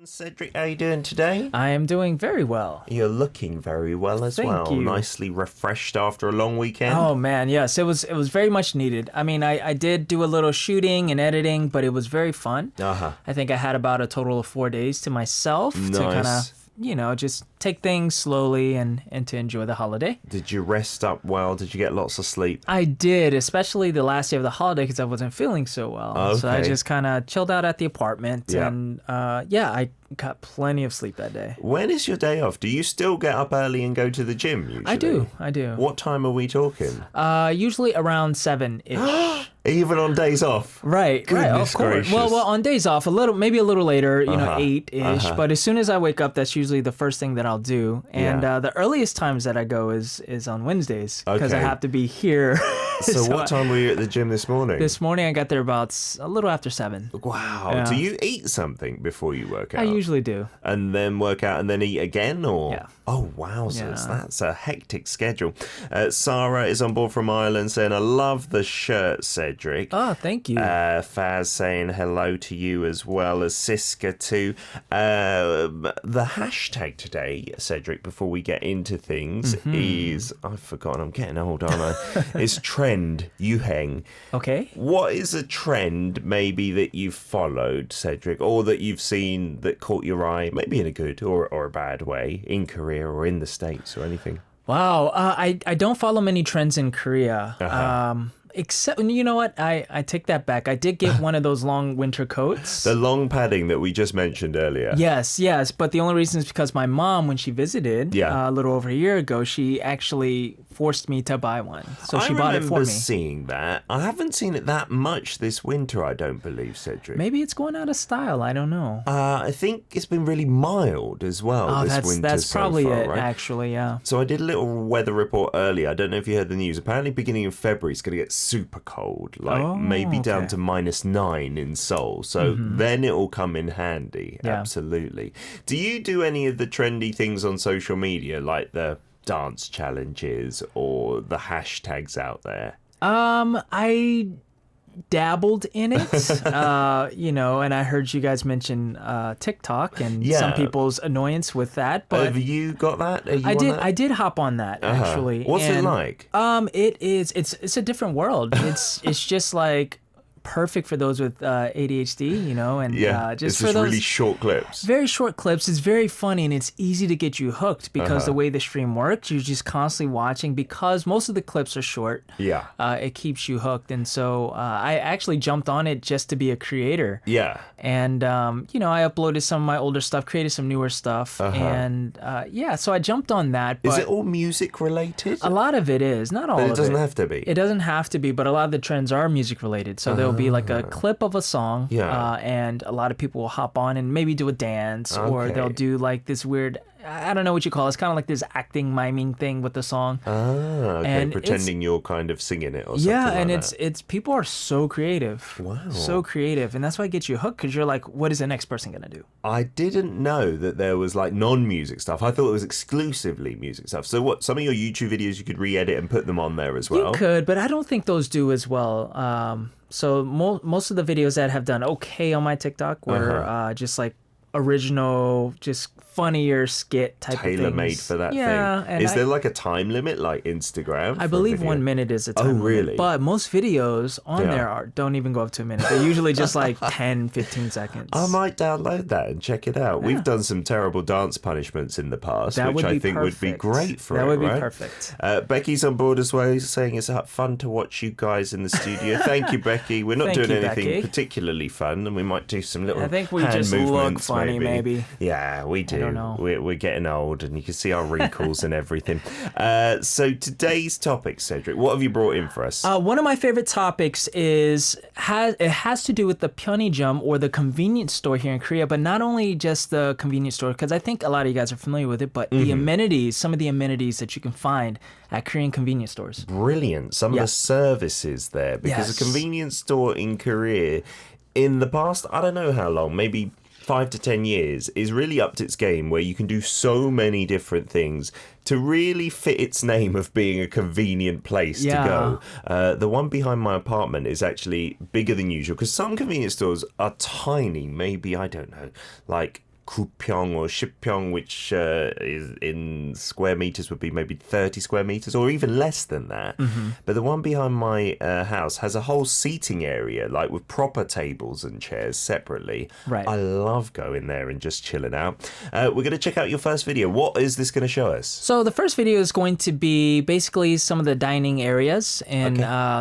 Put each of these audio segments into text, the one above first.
Cedric, how you doing today? I am doing very well. You're looking very well as well. Thank you. Nicely refreshed after a long weekend. Oh man, yes, it was very much needed. I mean, I did do a little shooting and editing, but it was very fun. I think I had about a total of 4 days to myself to kind of, just take things slowly and to enjoy the holiday. Did you rest up well? Did you get lots of sleep? I did, especially the last day of the holiday because I wasn't feeling so well. Okay. So I just kind of chilled out at the apartment and I got plenty of sleep that day. When is your day off? Do you still get up early and go to the gym usually? I do. What time are we talking? Usually around 7-ish. Even on days off? Right, Goodness of course. gracious. Well, on days off, maybe a little later, 8-ish. But as soon as I wake up, that's usually the first thing that I'll do. And the earliest times that I go is on Wednesdays because I have to be here. So what time were you at the gym this morning? This morning I got there about a little after 7. Wow. Yeah. Do you eat something before you work out? I usually do. And then work out and then eat again, or? Yeah. Oh, wowzers. Yeah. That's a hectic schedule. Sarah is on board from Ireland saying, I love the shirt, Cedric. Oh, thank you. Faz saying hello to you as well as Siska too. The hashtag today, Cedric, before we get into things, is, I've forgotten, I'm getting old, aren't I? It's trend yuheng. Okay. What is a trend maybe that you've followed, Cedric, or that you've seen that caught your eye, maybe in a good or a bad way, in Korea or in the States or anything? Wow. I don't follow many trends in Korea. Except, you know what? I take that back. I did get one of those long winter coats. The long padding that we just mentioned earlier. Yes. But the only reason is because my mom, when she visited a little over a year ago, she actually forced me to buy one. So she bought it for me. I remember seeing that. I haven't seen it that much this winter, I don't believe, Cedric. Maybe it's going out of style. I don't know. I think it's been really mild as well this winter that's so probably far, it, right? actually, yeah. So I did a little weather report earlier. I don't know if you heard the news. Apparently beginning of February it's going to get super cold, maybe down to -9 in Seoul. So then it will come in handy. Yeah. Absolutely. Do you do any of the trendy things on social media, like the dance challenges or the hashtags out there? I dabbled in it, and I heard you guys mention TikTok and some people's annoyance with that. But have you got that? I did hop on that actually. What's it like? It's a different world. It's just like perfect for those with ADHD, and just for those really short clips. Very short clips. It's very funny and it's easy to get you hooked because the way the stream works, you're just constantly watching because most of the clips are short. Yeah. It keeps you hooked, and so I actually jumped on it just to be a creator. Yeah. And I uploaded some of my older stuff, created some newer stuff, and so I jumped on that. But is it all music related? A lot of it is, not all of it. It doesn't have to be. It doesn't have to be, but a lot of the trends are music related. So there'll be like a clip of a song, and a lot of people will hop on and maybe do a dance, or they'll do like this weird, I don't know what you call it. It's kind of like this acting, miming thing with the song. And pretending you're kind of singing it or something. Yeah, and like it's people are so creative. Wow. So creative, and that's why it gets you hooked because you're like, what is the next person gonna do? I didn't know that there was like non-music stuff. I thought it was exclusively music stuff. So what? Some of your YouTube videos you could re-edit and put them on there as well. You could, but I don't think those do as well. So most of the videos that have done okay on my TikTok were just like original, just funnier skit type of things. Tailor-made for that thing. Is there like a time limit like Instagram? I believe 1 minute is a time really? limit. But most videos on there don't even go up to a minute. They're usually just like 10, 15 seconds. I might download that and check it out. We've done some terrible dance punishments in the past, which I think would be great for it, That would be right? perfect. Becky's on board as well, saying it's fun to watch you guys in the studio. Thank you, Becky. We're not doing anything particularly fun, and we might do some little I think we hand just movements, look funny, maybe. Yeah, we do. I don't know. We're getting old, and you can see our wrinkles and everything. So today's topic, Cedric, what have you brought in for us? One of my favorite topics has to do with the Pyeonijum, or the convenience store here in Korea, but not only just the convenience store, because I think a lot of you guys are familiar with it, but the amenities, some of the amenities that you can find at Korean convenience stores. Brilliant. Some of the services there, because a convenience store in Korea in the past, I don't know how long, maybe 5 to 10 years, is really upped its game, where you can do so many different things to really fit its name of being a convenient place to go. The one behind my apartment is actually bigger than usual, because some convenience stores are tiny, maybe, I don't know, like 9평 or 10평, which is in square meters would be maybe 30 square meters or even less than that. But the one behind my house has a whole seating area, like with proper tables and chairs separately. Right. I love going there and just chilling out. We're going to check out your first video. What is this going to show us? So the first video is going to be basically some of the dining areas and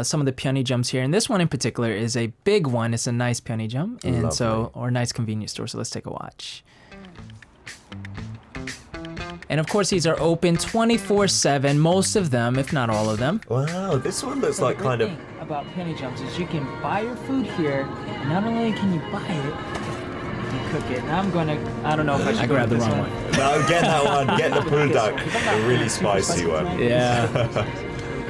some of the pyeongjums here. And this one in particular is a big one. It's a nice pyeongjum, and or nice convenience store. So let's take a watch. And of course, these are open 24/7. Most of them, if not all of them. Wow, this one looks like kind of. About pyeongjums is you can buy your food here. And not only can you buy it, you cook it. Now I don't know if I should grab the wrong one. No, get that one. Get the puldak, the really spicy one. Yeah.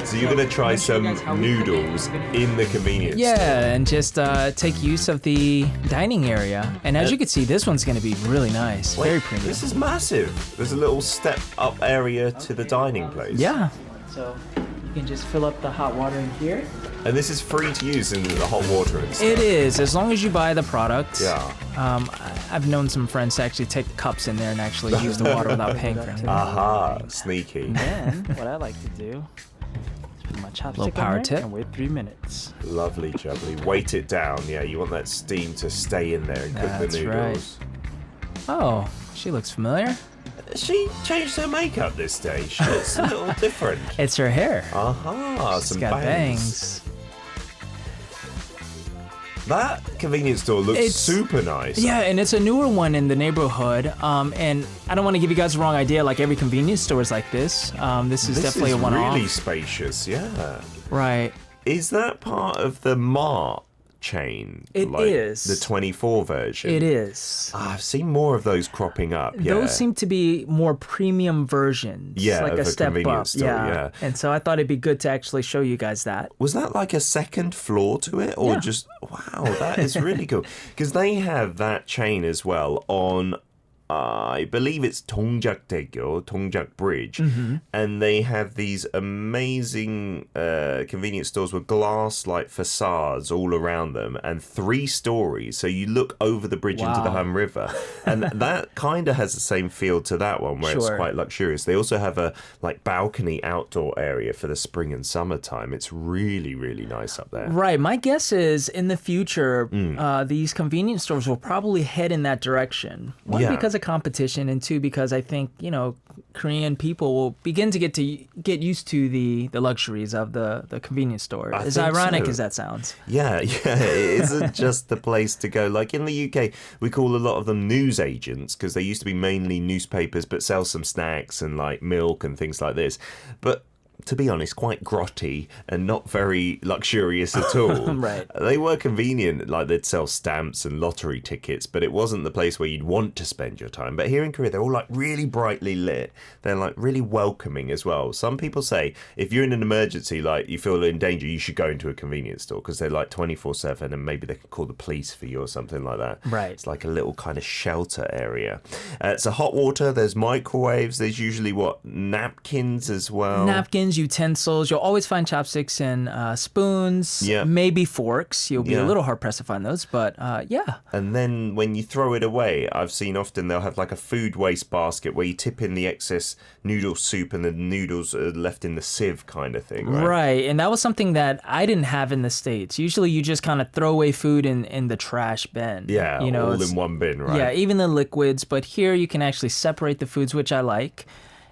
So you're going to try some noodles in the convenience store. Yeah, and just take use of the dining area. And as you can see, this one's going to be really nice. Very premium. This is massive. There's a little step up area to the dining place. Yeah. So you can just fill up the hot water in here. And this is free to use in the hot water and stuff. It is, as long as you buy the product. Yeah. I've known some friends to actually take cups in there and actually use the water without paying for anything. Aha, sneaky. Then what I like to do is put my chopstick power tip and wait 3 minutes. Lovely, jubbly. Weight it down. Yeah, you want that steam to stay in there and cook the noodles. Right. Oh, she looks familiar. She changed her makeup this day. She looks a little different. It's her hair. Aha, She's some got bangs. That convenience store looks super nice. Yeah, and it's a newer one in the neighborhood. And I don't want to give you guys the wrong idea. Like every convenience store is like this. This is definitely a one-off. Really spacious. Yeah. Right. Is that part of the Mart chain? It is. The 24 version? It is. I've seen more of those cropping up. Yeah. Those seem to be more premium versions. Yeah, like of a step convenience up. store, yeah. And so I thought it'd be good to actually show you guys that. Was that like a second floor to it? Or just, wow, that is really cool. Because they have that chain as well on, I believe it's Dongjak-daegyo, Dongjak Bridge, and they have these amazing convenience stores with glass-like facades all around them and 3 stories, so you look over the bridge into the Han River, and that kind of has the same feel to that one, where it's quite luxurious. They also have a balcony outdoor area for the spring and summertime. It's really, really nice up there. Right. My guess is in the future, these convenience stores will probably head in that direction. One, because of competition, and 2, because I think, Korean people will begin to get used to the luxuries of the convenience store. As ironic as that sounds. Yeah, it isn't just the place to go. Like in the UK, we call a lot of them news agents because they used to be mainly newspapers but sell some snacks and like milk and things like this. But to be honest, quite grotty and not very luxurious at all. Right. They were convenient, like they'd sell stamps and lottery tickets, but it wasn't the place where you'd want to spend your time. But here in Korea, they're all like really brightly lit. They're like really welcoming as well. Some people say if you're in an emergency, like you feel in danger, you should go into a convenience store because they're like 24/7 and maybe they can call the police for you or something like that. Right. It's like a little kind of shelter area. It's a hot water. There's microwaves. There's usually napkins as well. Napkins, utensils. You'll always find chopsticks and spoons, maybe forks. You'll be a little hard pressed to find those, but yeah. And then when you throw it away, I've seen often they'll have like a food waste basket where you tip in the excess noodle soup and the noodles are left in the sieve kind of thing, right? Right, and that was something that I didn't have in the States. Usually you just kind of throw away food in the trash bin. Yeah, all in one bin, right? Yeah, even the liquids, but here you can actually separate the foods, which I like.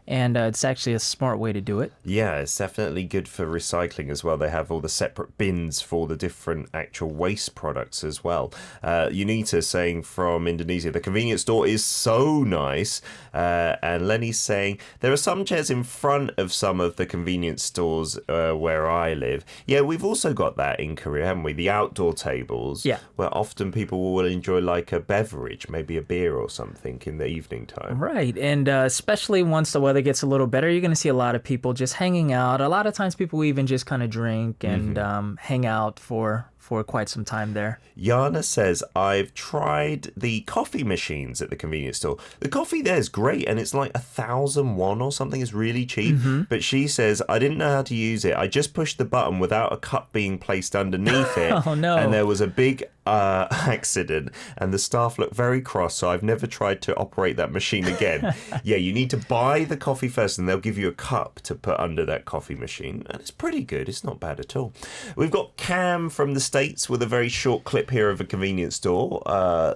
And it's actually a smart way to do it. Yeah, it's definitely good for recycling as well. They have all the separate bins for the different actual waste products as well. Unita saying from Indonesia, the convenience store is so nice. And Lenny's saying, there are some chairs in front of some of the convenience stores where I live. Yeah, we've also got that in Korea, haven't we? The outdoor tables, where often people will enjoy like a beverage, maybe a beer or something in the evening time. Right, and especially once the weather gets a little better, you're going to see a lot of people just hanging out. A lot of times people even just kind of drink and hang out for quite some time there. Yana says, I've tried the coffee machines at the convenience store. The coffee there is great and it's like 1,000 won or something. It's really cheap. But she says, I didn't know how to use it. I just pushed the button without a cup being placed underneath it. Oh no. And there was a big accident, and the staff look very cross, so I've never tried to operate that machine again. Yeah, you need to buy the coffee first, and they'll give you a cup to put under that coffee machine, and it's pretty good. It's not bad at all. We've got Cam from the States with a very short clip here of a convenience store.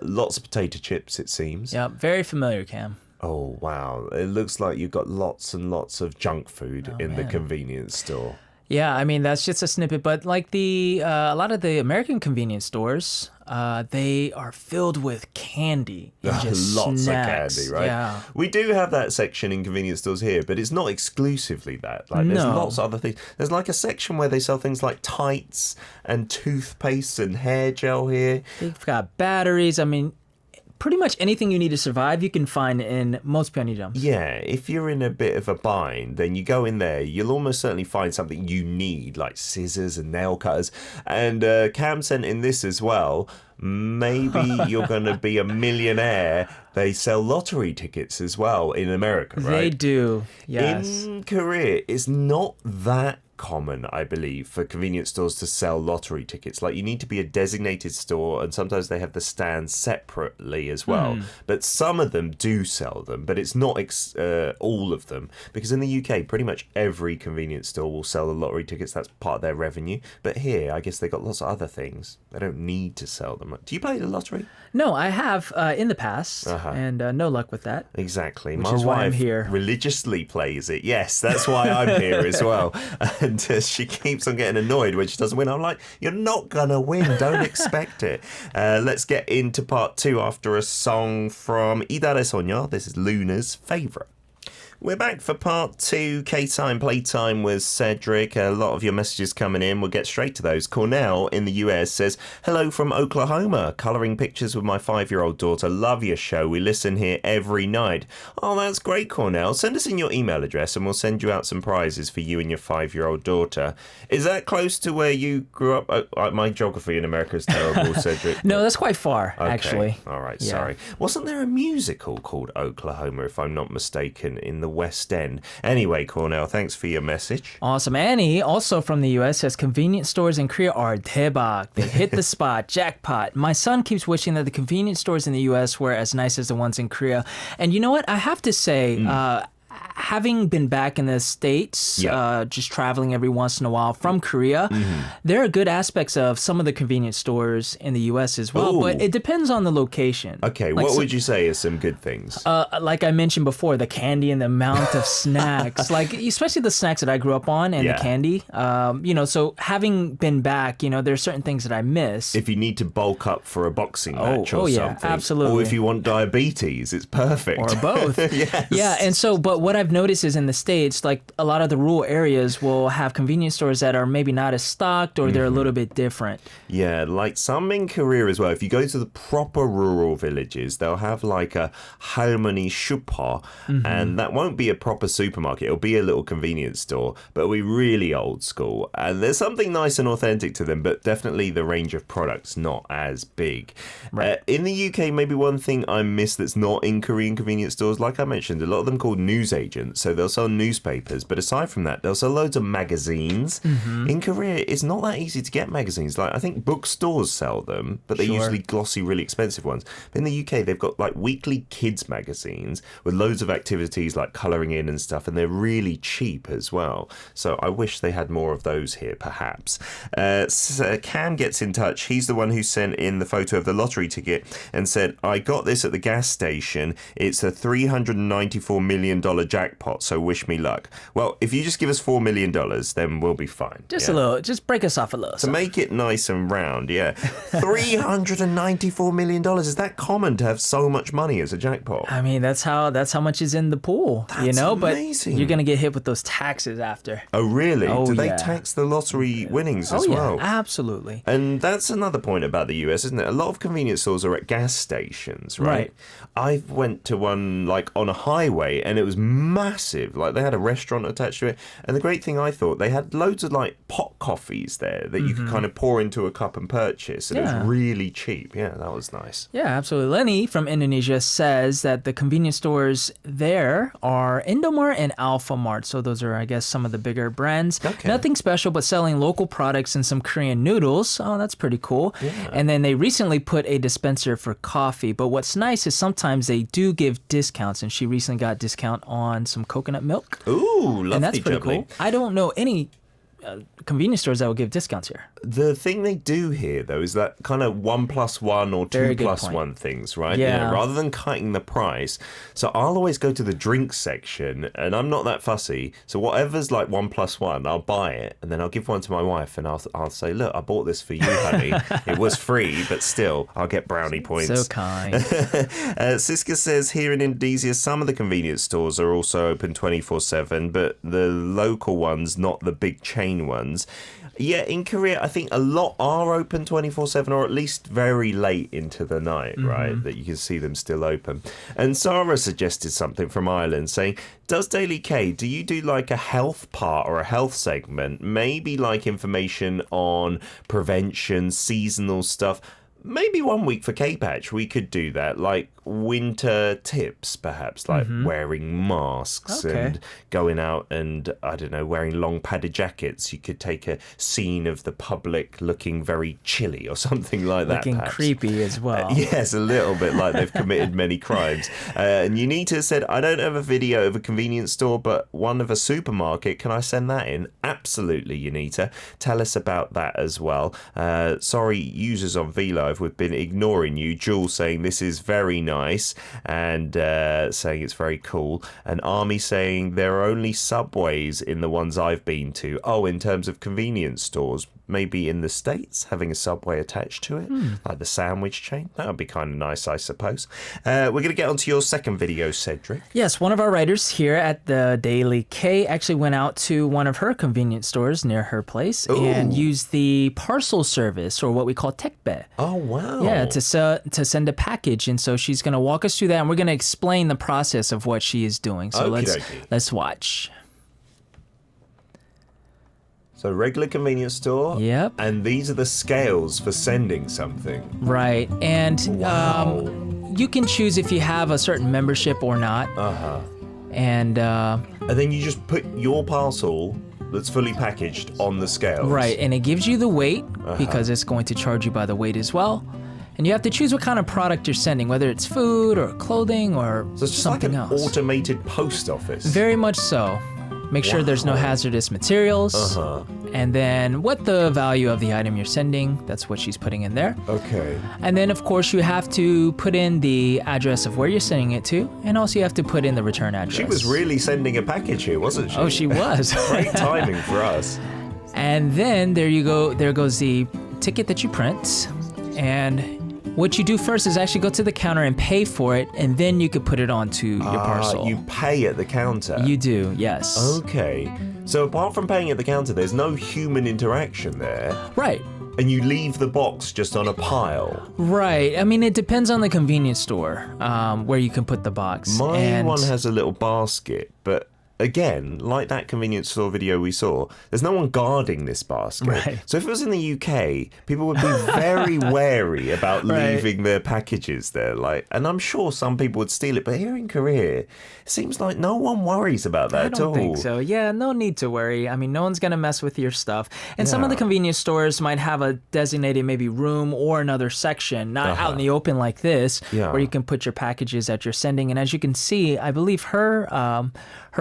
Lots of potato chips, it seems. Yeah, very familiar, Cam. Oh, wow. It looks like you've got lots and lots of junk food in the convenience store. Yeah, I mean, that's just a snippet, but like a lot of the American convenience stores, they are filled with candy. And just Lots snacks. of candy, right? Yeah. We do have that section in convenience stores here, but it's not exclusively that. Like, there's lots of other things. There's like a section where they sell things like tights and toothpaste and hair gel here. They've got batteries. I mean, pretty much anything you need to survive, you can find in most Pyeongchang. Yeah, if you're in a bit of a bind, then you go in there, you'll almost certainly find something you need, like scissors and nail cutters. And Cam sent in this as well. Maybe you're going to be a millionaire. They sell lottery tickets as well in America, right? They do, yes. In Korea, it's not that common, I believe, for convenience stores to sell lottery tickets. Like, you need to be a designated store, and sometimes they have the stands separately as well. But some of them do sell them, but it's not all of them, because in the UK, pretty much every convenience store will sell the lottery tickets. That's part of their revenue. But here, I guess they got lots of other things. They don't need to sell them. Do you play the lottery? No, I have in the past, and no luck with that. Exactly. Which My is why I'm wife here. religiously plays it. Yes, that's why I'm here as well. And she keeps on getting annoyed when she doesn't win. I'm like, you're not going to win. Don't expect it. Let's get into part 2 after a song from Idare Sonya. This is Luna's favourite. We're back for part 2, K-Time, Playtime with Cedric. A lot of your messages coming in. We'll get straight to those. Cornell in the US says, hello from Oklahoma. Colouring pictures with my 5-year-old daughter. Love your show. We listen here every night. Oh, that's great, Cornell. Send us in your email address and we'll send you out some prizes for you and your 5-year-old daughter. Is that close to where you grew up? My geography in America is terrible, Cedric. No, that's quite far, Okay. actually. All right, Yeah. sorry. Wasn't there a musical called Oklahoma, if I'm not mistaken, in the West End? Anyway, Cornell, thanks for your message. Awesome. Annie, also from the US, says convenience stores in Korea are 대박. They hit the spot, jackpot. My son keeps wishing that the convenience stores in the US were as nice as the ones in Korea. And you know what? I have to say, having been back in the States, just traveling every once in a while from Korea, there are good aspects of some of the convenience stores in the U.S. as well, but it depends on the location. Okay, what would you say are some good things? Like I mentioned before, the candy and the amount of snacks, like especially the snacks that I grew up on and the candy, so having been back, there are certain things that I miss. If you need to bulk up for a boxing match or something. Absolutely. Or if you want diabetes, it's perfect. Or both. Yes. Yeah, and so, but what I've noticed is in the States, like a lot of the rural areas will have convenience stores that are maybe not as stocked or they're a little bit different. Yeah, like some in Korea as well. If you go to the proper rural villages, they'll have like a 할머니 슈퍼, and that won't be a proper supermarket. It'll be a little convenience store, but it'll be really old school. And there's something nice and authentic to them, but definitely the range of products not as big. Right. In the UK, maybe one thing I miss that's not in Korean convenience stores, like I mentioned, a lot of them called newsagents. So they'll sell newspapers, but aside from that, they'll sell loads of magazines. In Korea, it's not that easy to get magazines. Like, I think bookstores sell them, but they're usually glossy, really expensive ones. But in the UK, they've got like weekly kids magazines with loads of activities like colouring in and stuff, and they're really cheap as well. So I wish they had more of those here, perhaps. Cam gets in touch. He's the one who sent in the photo of the lottery ticket and said, I got this at the gas station. It's a $394 million jackpot, so wish me luck. Well, if you just give us $4 million, then we'll be fine. Just a little, just break us off a little. To make it nice and round, yeah. $394 million. Is that common to have so much money as a jackpot? I mean, that's how much is in the pool, That's amazing. But you're going to get hit with those taxes after. Oh, really? Oh, Do they yeah. tax the lottery winnings as well? Yeah, absolutely. And that's another point about the US, isn't it? A lot of convenience stores are at gas stations, right? I went to one like on a highway and it was massive. Like, they had a restaurant attached to it. And the great thing I thought, they had loads of, like, pot coffees there that you could kind of pour into a cup and purchase. And it was really cheap. Yeah, that was nice. Yeah, absolutely. Lenny from Indonesia says that the convenience stores there are Indomart and Alpha Mart. So those are, I guess, some of the bigger brands. Okay. Nothing special, but selling local products and some Korean noodles. Oh, that's pretty cool. Yeah. And then they recently put a dispenser for coffee. But what's nice is sometimes they do give discounts. And she recently got a discount on some coconut milk. Ooh, lovely. And that's pretty jubbly. cool. I don't know any convenience stores that will give discounts here. The thing they do here, though, is that kind of 1+1 or Very good 2+1 point. things, right? Yeah. Rather than cutting the price. So I'll always go to the drinks section, and I'm not that fussy. So whatever's like 1+1, I'll buy it, and then I'll give one to my wife, and I'll say, look, I bought this for you, honey. It was free, but still, I'll get brownie points. So kind. Siska says here in Indonesia, some of the convenience stores are also open 24/7, but the local ones, not the big chain ones. Yeah, in Korea, I think a lot are open 24/7, or at least very late into the night, right? That you can see them still open. And Sarah suggested something from Ireland saying, does Daily K, do you do like a health part or a health segment? Maybe like information on prevention, seasonal stuff. Maybe 1 week for K-Patch, we could do that. Like winter tips, perhaps, like wearing masks and going out and, I don't know, wearing long padded jackets. You could take a scene of the public looking very chilly or something like that. Looking perhaps. creepy as well. Yes, a little bit like they've committed many crimes. And Unita said, I don't have a video of a convenience store, but one of a supermarket. Can I send that in? Absolutely, Unita. Tell us about that as well. Sorry, users on VLive, we've been ignoring you. Jules saying this is very nice and saying it's very cool. And Army saying there are only Subways in the ones I've been to. Oh, in terms of convenience stores, maybe in the States, having a Subway attached to it, like the sandwich chain. That would be kind of nice, I suppose. We're going to get onto your second video, Cedric. Yes, one of our writers here at the Daily K actually went out to one of her convenience stores near her place and used the parcel service, or what we call 택배. Oh, wow. Yeah, to send a package. And so she's going to walk us through that, and we're going to explain the process of what she is doing. So let's watch. So regular convenience store. Yep. And these are the scales for sending something. Right. And you can choose if you have a certain membership or not. Uh-huh. And then you just put your parcel that's fully packaged on the scales. Right. And it gives you the weight because it's going to charge you by the weight as well. And you have to choose what kind of product you're sending, whether it's food or clothing or So it's just something like an else. automated post office. Very much so. Make sure there's no hazardous materials. And then what the value of the item you're sending, that's what she's putting in there. Okay. And then, of course, you have to put in the address of where you're sending it to. And also you have to put in the return address. She was really sending a package here, wasn't she? Oh, she was. Great timing for us. And then there you go. There goes the ticket that you print. And what you do first is actually go to the counter and pay for it, and then you could put it onto your parcel. You pay at the counter. You do, yes. Okay. So apart from paying at the counter, there's no human interaction there. Right. And you leave the box just on a pile. Right. I mean, it depends on the convenience store where you can put the box. My one has a little basket, but again, like that convenience store video we saw, there's no one guarding this basket. Right. So if it was in the UK, people would be very wary about leaving their packages there. And I'm sure some people would steal it, but here in Korea, it seems like no one worries about that at all. I don't think so. Yeah, no need to worry. I mean, no one's going to mess with your stuff. And some of the convenience stores might have a designated maybe room or another section, not out in the open like this, where you can put your packages that you're sending. And as you can see, I believe her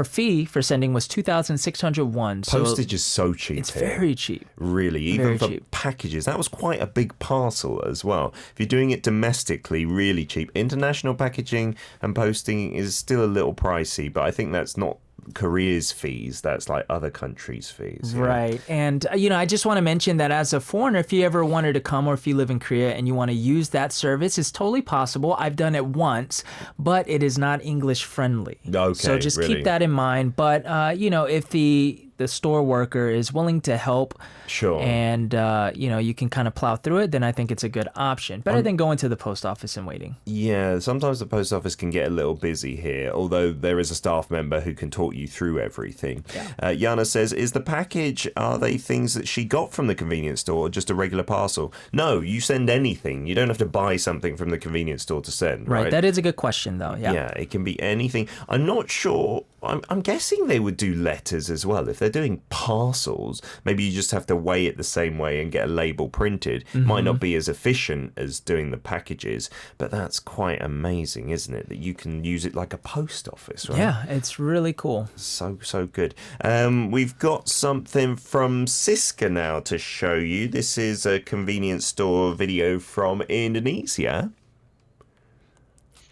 fee for sending was 2,601. Postage is so cheap. It's here. very cheap. Really, even for packages. That was quite a big parcel as well. If you're doing it domestically, really cheap. International packaging and posting is still a little pricey, but I think that's not Korea's fees, that's like other countries' fees. Yeah. Right. And, I just want to mention that as a foreigner, if you ever wanted to come or if you live in Korea and you want to use that service, it's totally possible. I've done it once, but it is not English friendly. Okay, so just really? keep that in mind. But, if the the store worker is willing to help, Sure. and you can kind of plow through it, then I think it's a good option. Better than going to the post office and waiting. Yeah, sometimes the post office can get a little busy here, although there is a staff member who can talk you through everything. Yeah. Yana says, is the package, are they things that she got from the convenience store or just a regular parcel? No, you send anything. You don't have to buy something from the convenience store to send, right? That is a good question, though. Yeah, it can be anything. I'm not sure. I'm guessing they would do letters as well. If they're doing parcels, maybe you just have to weigh it the same way and get a label printed. Might not be as efficient as doing the packages, but that's quite amazing, isn't it? That you can use it like a post office, right? Yeah, it's really cool. So good. We've got something from Siska now to show you. This is a convenience store video from Indonesia.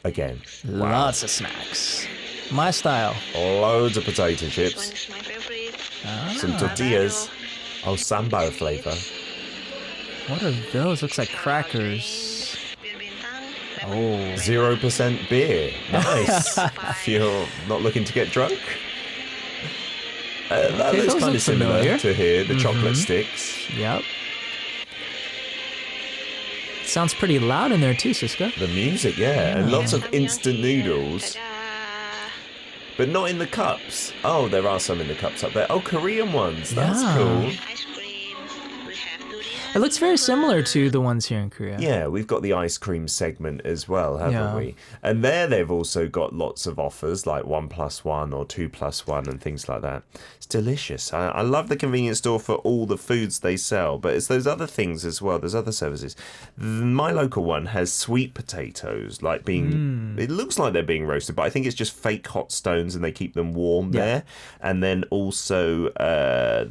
Again. Lots of snacks. My style. Loads of potato chips. One's my favorite. Some tortillas. Oh, sambal flavour. What are those? Looks like crackers. Bir bintang. Oh. 0% beer. Nice. If you're not looking to get drunk. That Okay, looks those kind look of similar familiar. to here, the chocolate sticks. Yep. Sounds pretty loud in there too, Siska. The music, yeah. And lots of instant noodles. Ta-da. But not in the cups. Oh, there are some in the cups up there. Oh, Korean ones. That's Yeah. cool. Ice cream. We have durian. It looks very similar to the ones here in Korea. Yeah, we've got the ice cream segment as well, haven't Yeah. we? And there they've also got lots of offers like 1+1 or 2+1 and things like that. It's delicious. I love the convenience store for all the foods they sell, but it's those other things as well. There's other services. My local one has sweet potatoes, like being, it looks like they're being roasted, but I think it's just fake hot stones and they keep them warm there. And then also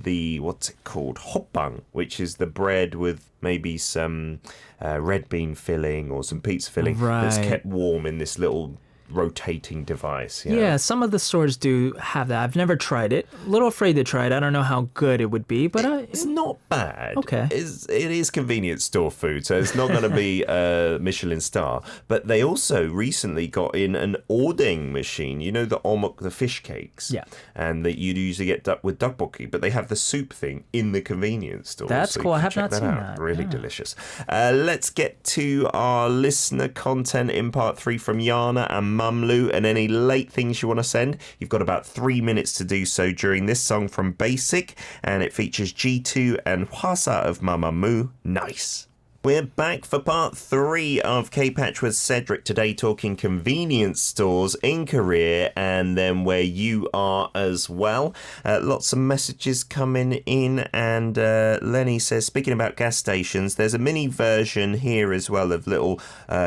the, what's it called? Hoppang, which is the bread with maybe some red bean filling or some pizza filling that's Right. kept warm in this little rotating device. Yeah, some of the stores do have that. I've never tried it. A little afraid to try it. I don't know how good it would be, but It's not bad. Okay. It is convenience store food, so it's not going to be a Michelin star. But they also recently got in an ordeng machine. You know the omok, the fish cakes? Yeah. And that you'd usually get with tteokbokki, but they have the soup thing in the convenience store. That's so you cool. I can have check not that seen out. that. Really Yeah. delicious. Let's get to our listener content in part 3 from Yana and Mumlu, and any late things you want to send. You've got about 3 minutes to do so during this song from Basic, and it features G2 and Hwasa of Mamamoo. Nice. We're back for part 3 of K-Patch with Cedric today, talking convenience stores in Korea and then where you are as well. Lots of messages coming in, and Lenny says, speaking about gas stations, there's a mini version here as well of little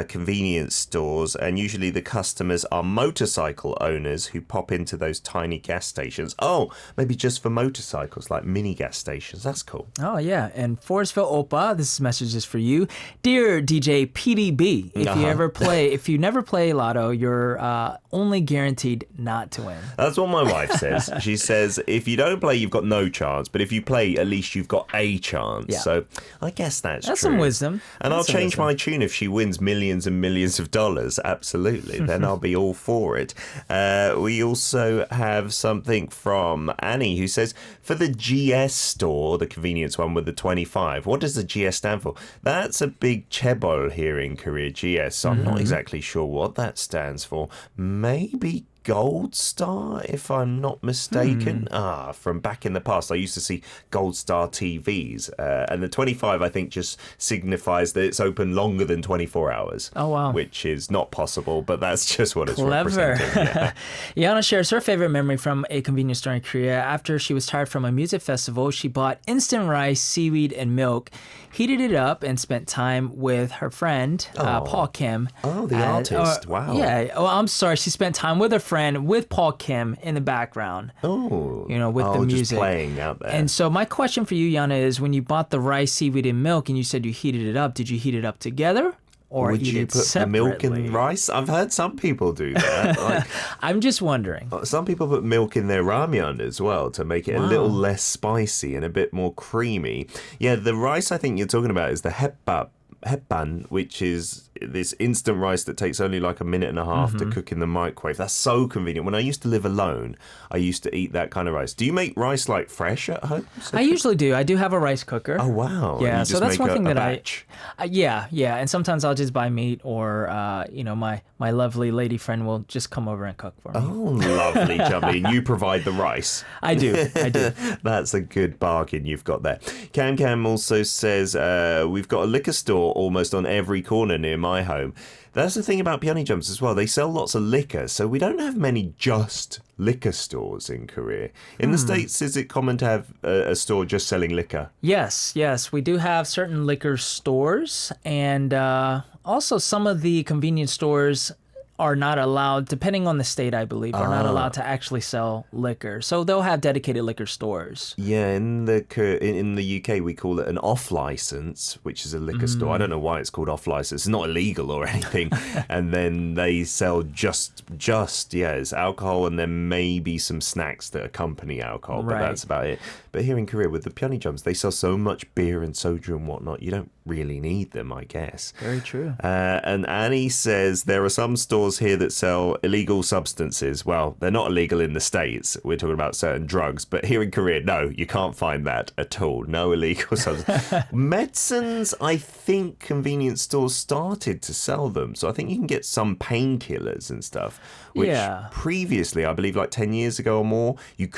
convenience stores, and usually the customers are motorcycle owners who pop into those tiny gas stations. Oh, maybe just for motorcycles, like mini gas stations. That's cool. Oh, yeah. And Forestville Oppa, this message is for you. Dear DJ PDB, if you never play Lotto, you're only guaranteed not to win. That's what my wife says. She says, if you don't play, you've got no chance. But if you play, at least you've got a chance. Yeah. So I guess that's That's true. some wisdom. And I'll change my tune if she wins millions and millions of dollars. Absolutely. Then I'll be all for it. We also have something from Annie who says, for the GS store, the convenience one with the 25, what does the GS stand for? That's a big chaebol here in Korea, GS. So I'm not exactly sure what that stands for. Maybe Gold Star, if I'm not mistaken. From back in the past, I used to see Gold Star TVs. And the 25, I think, just signifies that it's open longer than 24 hours. Oh, wow. Which is not possible, but that's just what it's Clever. representing. Yeah. Yana shares her favorite memory from a convenience store in Korea. After she was tired from a music festival, she bought instant rice, seaweed, and milk, heated it up, and spent time with her friend, Paul Kim. Oh, the artist. Wow. Yeah. Oh, I'm sorry. She spent time with her friend, with Paul Kim in the background. Oh. With the music. Just playing out there. And so my question for you, Yana, is when you bought the rice, seaweed, and milk, and you said you heated it up, did you heat it up together? Or would eat you it put the milk separately? in rice? I've heard some people do that. Like, I'm just wondering. some people put milk in their ramyeon as well to make it a little less spicy and a bit more creamy. Yeah, the rice I think you're talking about is the hepban, which is this instant rice that takes only like a minute and a half to cook in the microwave. That's so convenient. When I used to live alone, I used to eat that kind of rice. Do you make rice like fresh at home? I usually do. I do have a rice cooker. Oh, wow. Yeah, so that's one thing that batch. yeah, and sometimes I'll just buy meat, or my lovely lady friend will just come over and cook for me. Oh, lovely, jubbly. And you provide the rice. I do. That's a good bargain you've got there. Cam also says, we've got a liquor store almost on every corner near my home. That's the thing about Pyeongjums as well. They sell lots of liquor, so we don't have many just liquor stores in Korea. In the States, is it common to have a store just selling liquor? Yes. We do have certain liquor stores, and also some of the convenience stores are not allowed, depending on the state, I believe, are not allowed to actually sell liquor. So they'll have dedicated liquor stores. Yeah, in the UK, we call it an off license, which is a liquor store. I don't know why it's called off license. It's not illegal or anything. And then they sell just it's alcohol, and then maybe some snacks that accompany alcohol, but that's about it. But here in Korea, with the Pyeongjums, they sell so much beer and soju and whatnot, you don't really need them, I guess. Very true. And Annie says there are some stores here that sell illegal substances. Well, they're not illegal in the States. We're talking about certain drugs. But here in Korea, no, you can't find that at all. No illegal substances. Medicines, I think convenience stores started to sell them. So I think you can get some painkillers and stuff, which previously, I believe like 10 years ago or more, you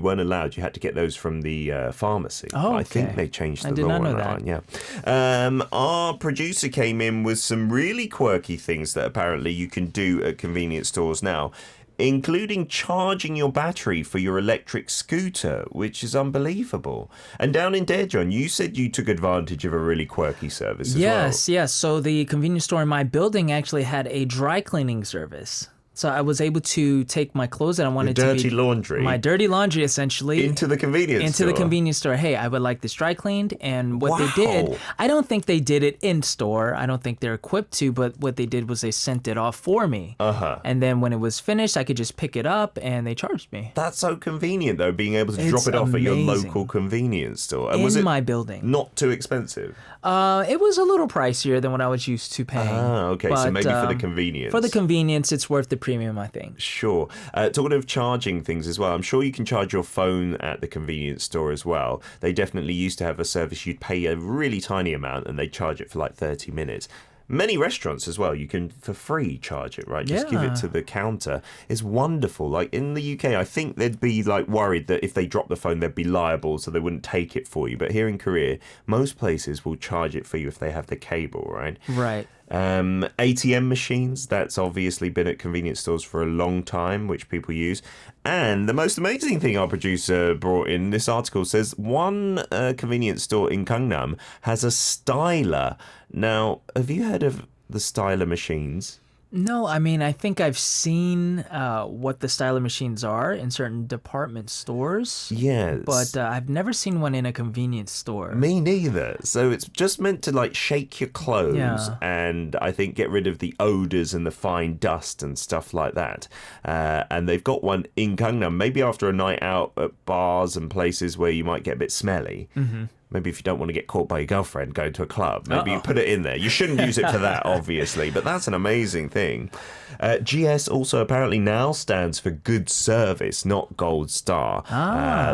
weren't allowed. You had to get those from the pharmacy. Oh, okay. I think they changed the I did law not know on that that. one, yeah. Our producer came in with some really quirky things that apparently you can do at convenience stores now, including charging your battery for your electric scooter, which is unbelievable. And down in Daejeon, you said you took advantage of a really quirky service as well. Yes. So the convenience store in my building actually had a dry cleaning service. So I was able to take my clothes that I wanted to be... My dirty laundry, essentially. Into the convenience store. Into the convenience store. Hey, I would like this dry cleaned. And what they did, I don't think they did it in store. I don't think they're equipped to, but what they did was they sent it off for me. And then when it was finished, I could just pick it up and they charged me. That's so convenient, though, being able to drop it off at your local convenience store. And was it my building. Not too expensive? It was a little pricier than what I was used to paying. Okay. But, so maybe for the convenience. For the convenience, it's worth the premium, I think. Sure. Talking of charging things as well, I'm sure you can charge your phone at the convenience store as well. They definitely used to have a service you'd pay a really tiny amount and they'd charge it for like 30 minutes. Many restaurants as well, you can for free charge it, right? Just give it to the counter. It's wonderful. Like in the UK, I think they'd be like worried that if they drop the phone, they'd be liable, so they wouldn't take it for you. But here in Korea, most places will charge it for you if they have the cable, right? Right. ATM machines, that's obviously been at convenience stores for a long time, which people use. And the most amazing thing our producer brought in, this article says one convenience store in Gangnam has a styler. Now, have you heard of the styler machines? No, I mean, I think I've seen what the styler machines are in certain department stores. Yes. But I've never seen one in a convenience store. Me neither. So it's just meant to like shake your clothes and I think get rid of the odors and the fine dust and stuff like that. And they've got one in Gangnam, maybe after a night out at bars and places where you might get a bit smelly. Maybe if you don't want to get caught by your girlfriend going to a club, maybe you put it in there. You shouldn't use it for that, obviously, but that's an amazing thing. GS also apparently now stands for good service, not gold star.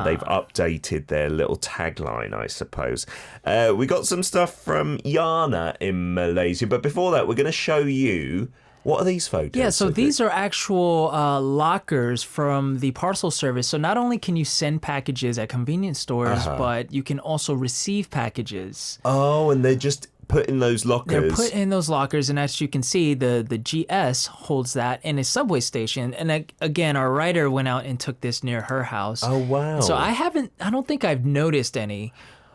They've updated their little tagline, I suppose. We got some stuff from Yana in Malaysia, but before that, we're going to show you... What are these photos? Yeah, so these are actual lockers from the parcel service. So not only can you send packages at convenience stores, but you can also receive packages. Oh, and they're just put in those lockers. They're put in those lockers, and as you can see, the GS holds that in a subway station. And again, our writer went out and took this near her house. Oh, wow. So I don't think I've noticed any.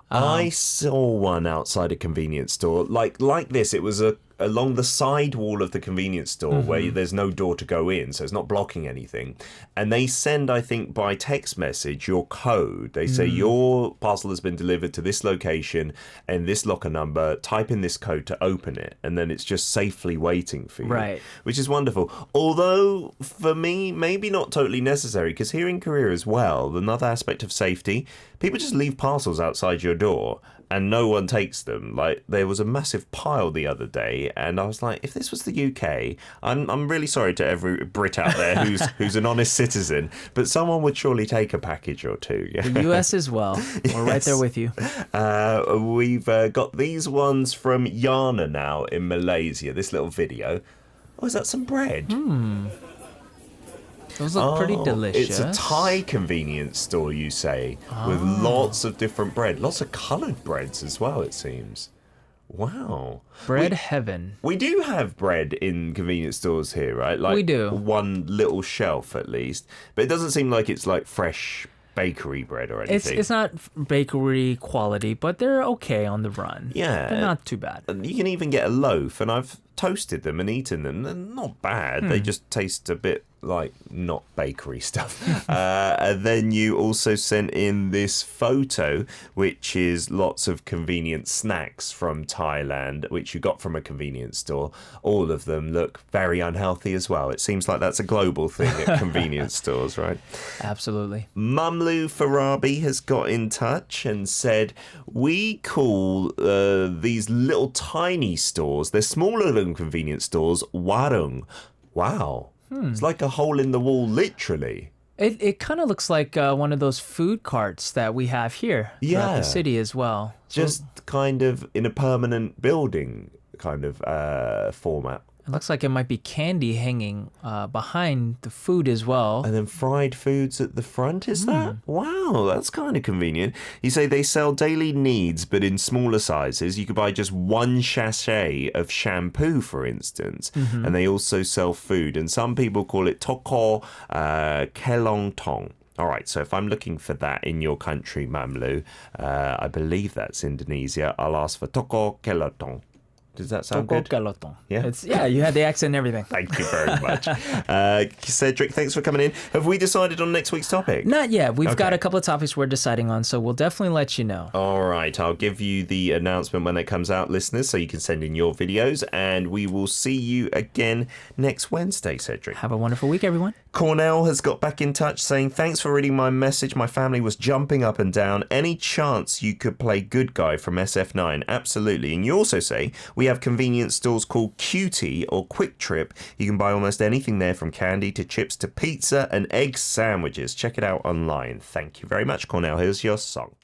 I saw one outside a convenience store. Like this, it was along the side wall of the convenience store where there's no door to go in, so it's not blocking anything. And they send, I think, by text message your code. They say your parcel has been delivered to this location and this locker number. Type in this code to open it, and then it's just safely waiting for you. Right. Which is wonderful. Although, for me, maybe not totally necessary, because here in Korea as well, another aspect of safety, people just leave parcels outside your door. and no one takes them. Like, there was a massive pile the other day, and I was like, if this was the UK, I'm really sorry to every Brit out there who's an honest citizen, but someone would surely take a package or two. Yeah? The US as well. We're right there with you. We've got these ones from Yana now in Malaysia, this little video. Oh, is that some bread? Those look pretty delicious. It's a Thai convenience store, you say, with lots of different bread. Lots of coloured breads as well, it seems. Wow. Bread heaven. We do have bread in convenience stores here, right? Like We do. one little shelf at least. But it doesn't seem like it's like fresh bakery bread or anything. It's not bakery quality, but they're okay on the run. Yeah. They're not too bad. And you can even get a loaf, and I've toasted them and eaten them. They're not bad. They just taste a bit like not bakery stuff. And then you also sent in this photo, which is lots of convenient snacks from Thailand, which you got from a convenience store. All of them look very unhealthy as well. It seems like that's a global thing at convenience stores, right? Absolutely. Mumlu Farabi has got in touch and said, we call these little tiny stores, they're smaller than convenience stores, warung. Wow. It's like a hole in the wall, literally. It kind of looks like one of those food carts that we have here throughout Yeah. the city as well. Just kind of in a permanent building kind of format. It looks like it might be candy hanging behind the food as well. And then fried foods at the front, is that? Wow, that's kind of convenient. You say they sell daily needs, but in smaller sizes. You could buy just one sachet of shampoo, for instance. And they also sell food. And some people call it toko kelong tong. All right, so if I'm looking for that in your country, Mamlu, I believe that's Indonesia, I'll ask for toko kelotong. Does that sound Toko good? Kelotong. Yeah. Yeah, you had the accent and everything. Thank you very much. Cedric, thanks for coming in. Have we decided on next week's topic? Not yet. We've got Okay. a couple of topics we're deciding on, so we'll definitely let you know. All right, I'll give you the announcement when it comes out, listeners, so you can send in your videos, and we will see you again next Wednesday, Cedric. Have a wonderful week, everyone. Cornell has got back in touch saying, thanks for reading my message. My family was jumping up and down. Any chance you could play Good Guy from SF9? Absolutely. And you also say, we have convenience stores called Cutie or Quick Trip. You can buy almost anything there from candy to chips to pizza and egg sandwiches. Check it out online. Thank you very much, Cornell. Here's your song.